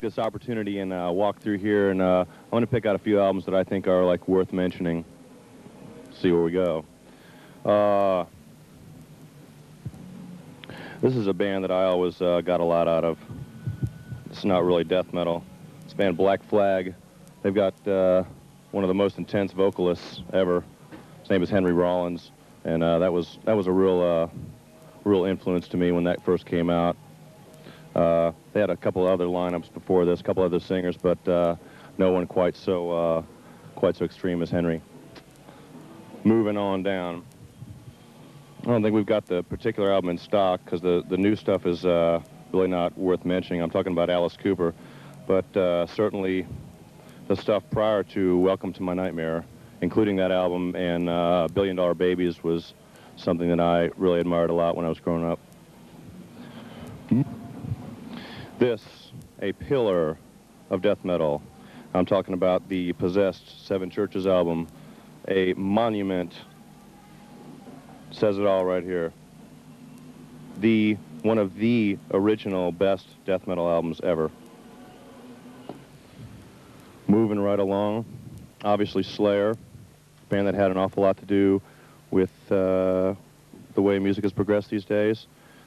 This opportunity and walk through here, and I want to pick out a few albums that I think are like worth mentioning. See where we go. This is a band that I always got a lot out of. It's not really death metal. It's band Black Flag. They've got one of the most intense vocalists ever. His name is Henry Rollins, and that was a real influence to me when that first came out. They had a couple of other lineups before this, a couple other singers, but no one quite so extreme as Henry. Moving on down. I don't think we've got the particular album in stock because the new stuff is really not worth mentioning. I'm talking about Alice Cooper, but certainly the stuff prior to Welcome to My Nightmare, including that album and $1 Billion Babies, was something that I really admired a lot when I was growing up. This, a pillar of death metal. I'm talking about the Possessed Seven Churches album, a monument. Says it all right here. One of the original best death metal albums ever. Moving right along, obviously Slayer, a band that had an awful lot to do with the way music has progressed these days.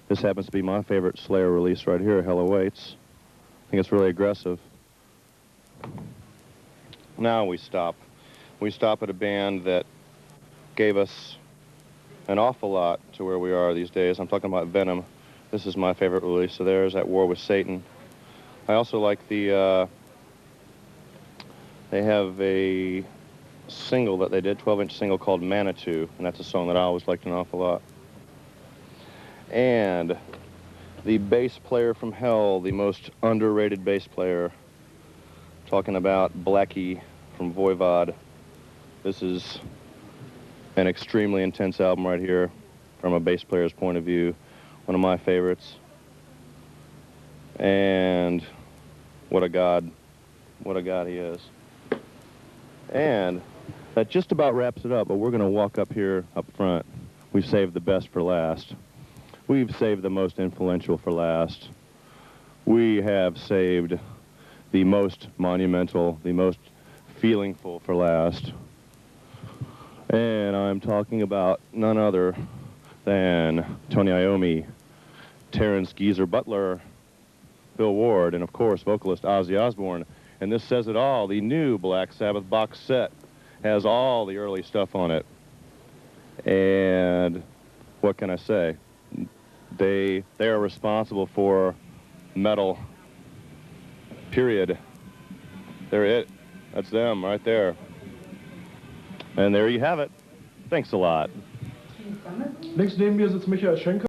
This happens to be my favorite Slayer release right here, Hell Awaits. I think it's really aggressive. Now we stop. We stop at a band that gave us an awful lot to where we are these days. I'm talking about Venom. This is my favorite release of theirs, At War with Satan. I also like they have a single that they did, 12-inch single called Manitou, and that's a song that I always liked an awful lot. And the bass player from hell, the most underrated bass player, talking about Blackie from Voivod. This is an extremely intense album right here from a bass player's point of view. One of my favorites. And what a god he is. And that just about wraps it up, but we're going to walk up here up front. We've saved the best for last. We've saved the most influential for last. We have saved the most monumental, the most feelingful for last. And I'm talking about none other than Tony Iommi, Terrence Geezer Butler, Bill Ward, and of course vocalist Ozzy Osbourne. And this says it all. The new Black Sabbath box set has all the early stuff on it. And what can I say? They are responsible for metal, period. They're it. That's them right there. And there you have it. Thanks a lot. Links neben mir sitzt Michael Schenker.